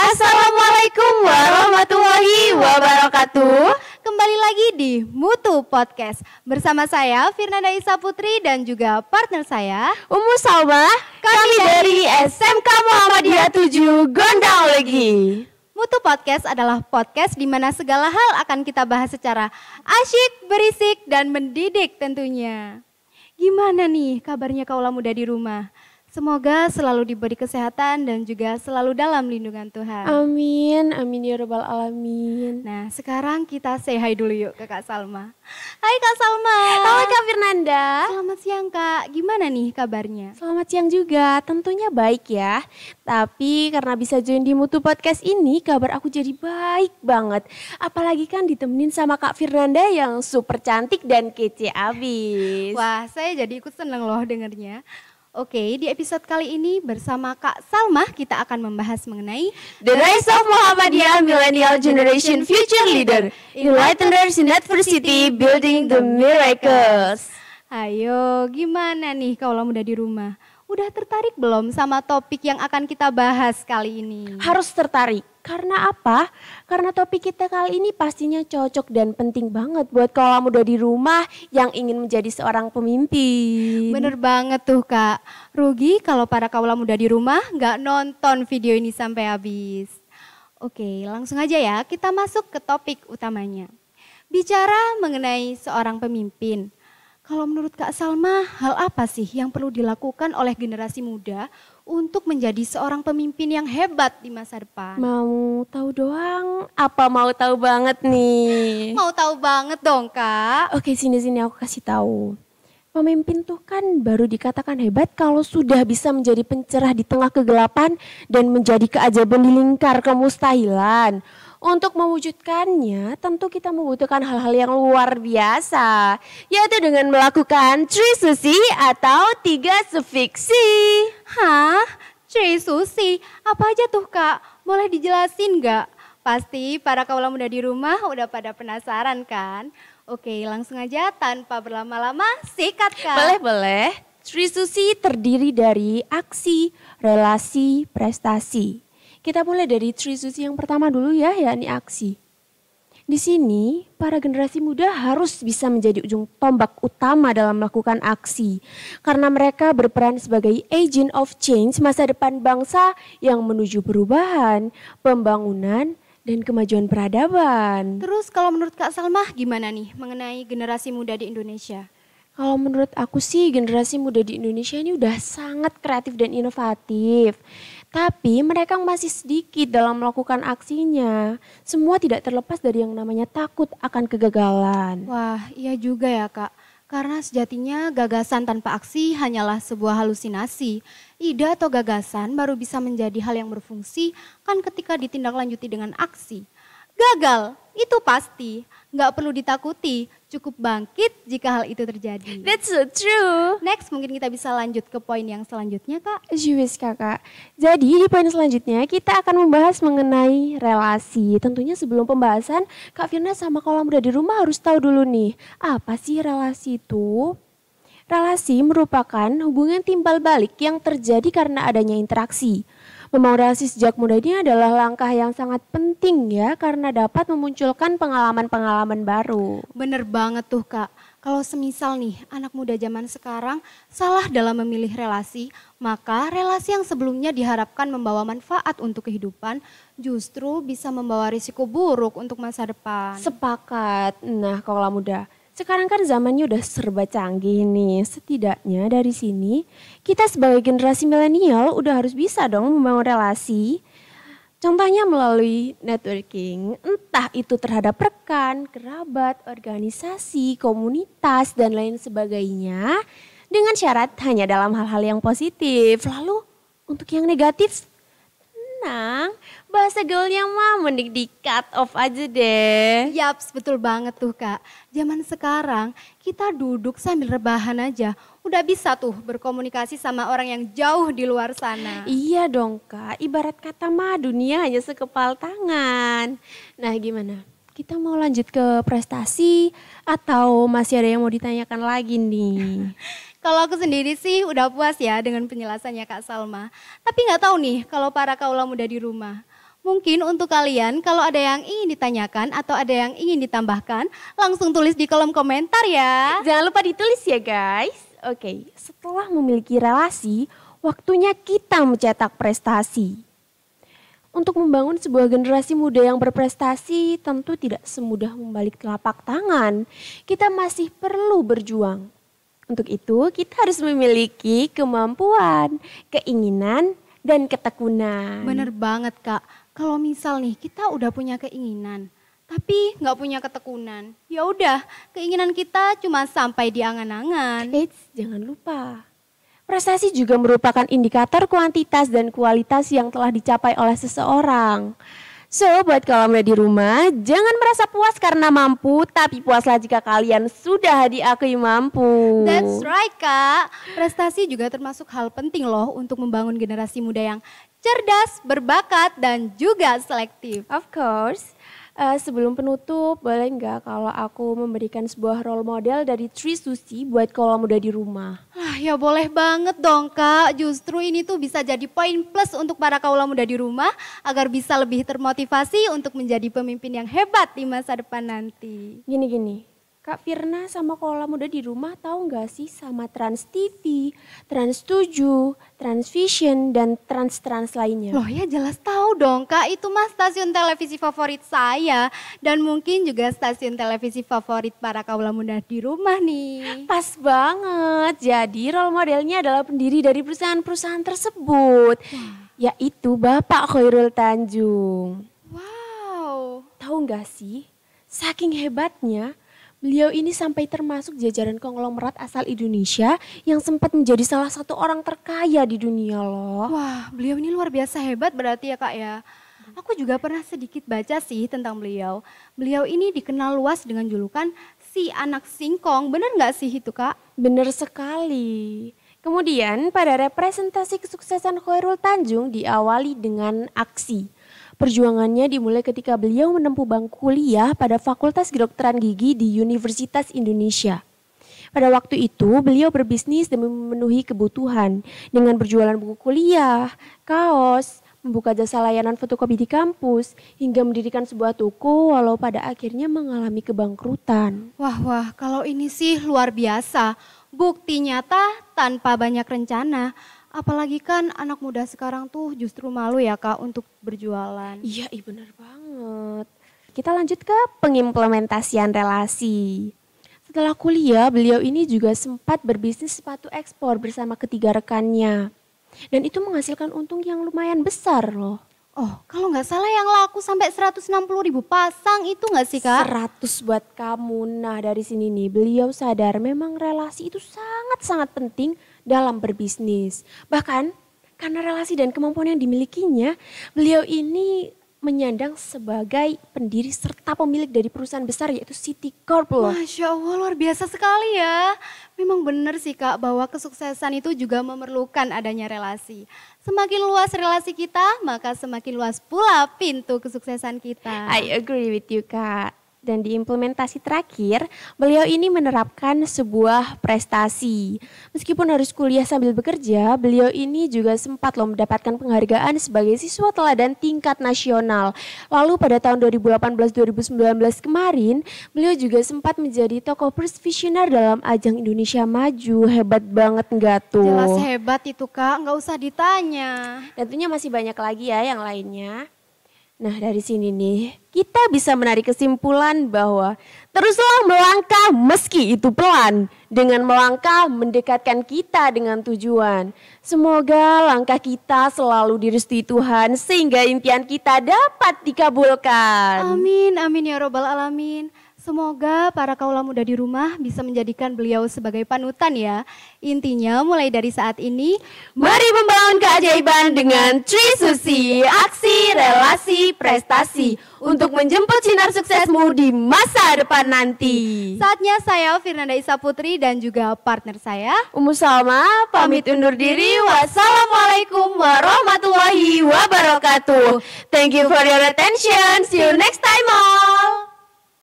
Assalamualaikum warahmatullahi wabarakatuh. Kembali lagi di Mutu Podcast bersama saya Firnanda Isa Putri dan juga partner saya Ummu Salma. Kami dari SMK Muhammadiyah 7 Gondang Legi. Mutu Podcast adalah podcast di mana segala hal akan kita bahas secara asyik, berisik, dan mendidik tentunya. Gimana nih kabarnya kaulah muda di rumah? Semoga selalu diberi kesehatan dan juga selalu dalam lindungan Tuhan. Amin, amin ya rabbal alamin. Nah, sekarang kita say hi dulu yuk ke Kak Salma. Hai Kak Salma. Halo Kak Firnanda. Selamat siang Kak, gimana nih kabarnya? Selamat siang juga, tentunya baik ya. Tapi karena bisa join di Mutu Podcast ini, kabar aku jadi baik banget. Apalagi kan ditemenin sama Kak Firnanda yang super cantik dan kece abis. Wah, saya jadi ikut seneng loh dengernya. Oke, di episode kali ini bersama Kak Salma kita akan membahas mengenai The Rise of Muhammadiyah Millennial Generation Future Leader, Enlighteners in Adversity, Building the Miracles. Ayo, gimana nih kaulah muda di rumah? Udah tertarik belum sama topik yang akan kita bahas kali ini? Harus tertarik. Karena apa? Karena topik kita kali ini pastinya cocok dan penting banget buat kaulah muda di rumah yang ingin menjadi seorang pemimpin. Bener banget tuh Kak. Rugi kalau para kaulah muda di rumah nggak nonton video ini sampai habis. Oke, langsung aja ya kita masuk ke topik utamanya. Bicara mengenai seorang pemimpin. Kalau menurut Kak Salma, hal apa sih yang perlu dilakukan oleh generasi muda untuk menjadi seorang pemimpin yang hebat di masa depan? Mau tahu doang? Apa mau tahu banget nih? Mau tahu banget dong Kak. Oke, sini aku kasih tahu. Pemimpin tuh kan baru dikatakan hebat kalau sudah bisa menjadi pencerah di tengah kegelapan dan menjadi keajaiban di lingkar kemustahilan. Untuk mewujudkannya tentu kita membutuhkan hal-hal yang luar biasa, yaitu dengan melakukan Trisusi atau 3 sufiksi. Hah? Trisusi? Apa aja tuh Kak? Boleh dijelasin nggak? Pasti para kaulah muda di rumah udah pada penasaran kan? Oke, langsung aja tanpa berlama-lama sikat Kak. Boleh. Trisusi terdiri dari aksi, relasi, prestasi. Kita mulai dari Trisusi yang pertama dulu ya, yakni aksi. Di sini, para generasi muda harus bisa menjadi ujung tombak utama dalam melakukan aksi. Karena mereka berperan sebagai agent of change masa depan bangsa yang menuju perubahan, pembangunan, dan kemajuan peradaban. Terus kalau menurut Kak Salma gimana nih mengenai generasi muda di Indonesia? Kalau menurut aku sih generasi muda di Indonesia ini udah sangat kreatif dan inovatif. Tapi mereka masih sedikit dalam melakukan aksinya. Semua tidak terlepas dari yang namanya takut akan kegagalan. Wah, iya juga ya Kak. Karena sejatinya gagasan tanpa aksi hanyalah sebuah halusinasi. Ide atau gagasan baru bisa menjadi hal yang berfungsi kan ketika ditindaklanjuti dengan aksi. Gagal, itu pasti. Nggak perlu ditakuti, cukup bangkit jika hal itu terjadi. That's so true. Next, mungkin kita bisa lanjut ke poin yang selanjutnya Kak. Juwis kakak. Jadi di poin selanjutnya kita akan membahas mengenai relasi. Tentunya sebelum pembahasan, Kak Firna sama kaulah muda di rumah harus tahu dulu nih, apa sih relasi itu? Relasi merupakan hubungan timbal balik yang terjadi karena adanya interaksi. Membangun relasi sejak muda ini adalah langkah yang sangat penting ya karena dapat memunculkan pengalaman-pengalaman baru. Bener banget tuh Kak. Kalau semisal nih anak muda zaman sekarang salah dalam memilih relasi, maka relasi yang sebelumnya diharapkan membawa manfaat untuk kehidupan justru bisa membawa risiko buruk untuk masa depan. Sepakat. Nah, kaulah muda, sekarang kan zamannya udah serba canggih nih. Setidaknya dari sini kita sebagai generasi milenial udah harus bisa dong membangun relasi. Contohnya melalui networking, entah itu terhadap rekan, kerabat, organisasi, komunitas, dan lain sebagainya. Dengan syarat hanya dalam hal-hal yang positif. Lalu untuk yang negatif, tenang, bahasa gaulnya mah mending di cut off aja deh. Yaps, betul banget tuh Kak. Zaman sekarang kita duduk sambil rebahan aja. Udah bisa tuh berkomunikasi sama orang yang jauh di luar sana. Iya dong Kak, ibarat kata mah dunia hanya sekepal tangan. Nah gimana? Kita mau lanjut ke prestasi atau masih ada yang mau ditanyakan lagi nih? Kalau aku sendiri sih udah puas ya dengan penjelasannya Kak Salma. Tapi nggak tahu nih kalau para kaula muda di rumah. Mungkin untuk kalian kalau ada yang ingin ditanyakan atau ada yang ingin ditambahkan, langsung tulis di kolom komentar ya. Jangan lupa ditulis ya guys. Oke, setelah memiliki relasi, waktunya kita mencetak prestasi. Untuk membangun sebuah generasi muda yang berprestasi tentu tidak semudah membalik telapak tangan. Kita masih perlu berjuang. Untuk itu kita harus memiliki kemampuan, keinginan, dan ketekunan. Bener banget Kak, kalau misal nih kita udah punya keinginan, tapi nggak punya ketekunan, ya udah keinginan kita cuma sampai di angan-angan. Eits, jangan lupa. Prestasi juga merupakan indikator kuantitas dan kualitas yang telah dicapai oleh seseorang. So, buat kaula muda di rumah, jangan merasa puas karena mampu, tapi puaslah jika kalian sudah diakui mampu. That's right Kak, prestasi juga termasuk hal penting loh untuk membangun generasi muda yang cerdas, berbakat, dan juga selektif. Of course. Sebelum penutup, boleh nggak kalau aku memberikan sebuah role model dari Tri Susi buat kaula muda di rumah? Ya boleh banget dong Kak, justru ini tuh bisa jadi poin plus untuk para kaula muda di rumah agar bisa lebih termotivasi untuk menjadi pemimpin yang hebat di masa depan nanti. Gini, Kak Firna sama kaula muda di rumah tahu nggak sih sama Trans TV, Trans 7, Transvision, dan Trans lainnya? Loh ya jelas tahu dong Kak, itu mah stasiun televisi favorit saya dan mungkin juga stasiun televisi favorit para kaula muda di rumah nih. Pas banget, jadi role modelnya adalah pendiri dari perusahaan-perusahaan tersebut, yaitu Bapak Khairul Tanjung. Wow. Tahu nggak sih, saking hebatnya, beliau ini sampai termasuk jajaran konglomerat asal Indonesia yang sempat menjadi salah satu orang terkaya di dunia loh. Wah, beliau ini luar biasa hebat berarti ya Kak ya. Aku juga pernah sedikit baca sih tentang beliau. Beliau ini dikenal luas dengan julukan si anak singkong, benar nggak sih itu Kak? Bener sekali. Kemudian pada representasi kesuksesan Khairul Tanjung diawali dengan aksi. Perjuangannya dimulai ketika beliau menempuh bangku kuliah pada Fakultas Kedokteran Gigi di Universitas Indonesia. Pada waktu itu beliau berbisnis demi memenuhi kebutuhan dengan berjualan buku kuliah, kaos, membuka jasa layanan fotokopi di kampus, hingga mendirikan sebuah toko walau pada akhirnya mengalami kebangkrutan. Wah, kalau ini sih luar biasa. Bukti nyata tanpa banyak rencana. Apalagi kan anak muda sekarang tuh justru malu ya Kak untuk berjualan. Iya, benar banget. Kita lanjut ke pengimplementasian relasi. Setelah kuliah, beliau ini juga sempat berbisnis sepatu ekspor bersama ketiga rekannya. Dan itu menghasilkan untung yang lumayan besar loh. Oh, kalau nggak salah yang laku sampai 160.000 pasang itu nggak sih Kak? 100 buat kamu. Nah dari sini nih beliau sadar memang relasi itu sangat-sangat penting dalam berbisnis. Bahkan karena relasi dan kemampuan yang dimilikinya, beliau ini menyandang sebagai pendiri serta pemilik dari perusahaan besar yaitu City Corp loh. Masya Allah luar biasa sekali ya. Memang benar sih Kak bahwa kesuksesan itu juga memerlukan adanya relasi. Semakin luas relasi kita maka semakin luas pula pintu kesuksesan kita. I agree with you Kak. Dan di implementasi terakhir, beliau ini menerapkan sebuah prestasi. Meskipun harus kuliah sambil bekerja, beliau ini juga sempat loh mendapatkan penghargaan sebagai siswa teladan tingkat nasional. Lalu pada tahun 2018-2019 kemarin, beliau juga sempat menjadi tokoh first visioner dalam ajang Indonesia Maju. Hebat banget nggak tuh? Jelas hebat itu Kak, nggak usah ditanya. Tentunya masih banyak lagi ya yang lainnya. Nah dari sini nih kita bisa menarik kesimpulan bahwa teruslah melangkah meski itu pelan. Dengan melangkah mendekatkan kita dengan tujuan. Semoga langkah kita selalu direstui Tuhan sehingga impian kita dapat dikabulkan. Amin, amin ya robbal alamin. Semoga para kaula muda di rumah bisa menjadikan beliau sebagai panutan ya. Intinya mulai dari saat ini, mari membangun keajaiban dengan Tri Susi, aksi, relasi, prestasi untuk menjemput sinar suksesmu di masa depan nanti. Saatnya saya Firnanda Isa Putri dan juga partner saya Ummu Salma pamit undur diri. Wassalamualaikum warahmatullahi wabarakatuh. Thank you for your attention. See you next time all.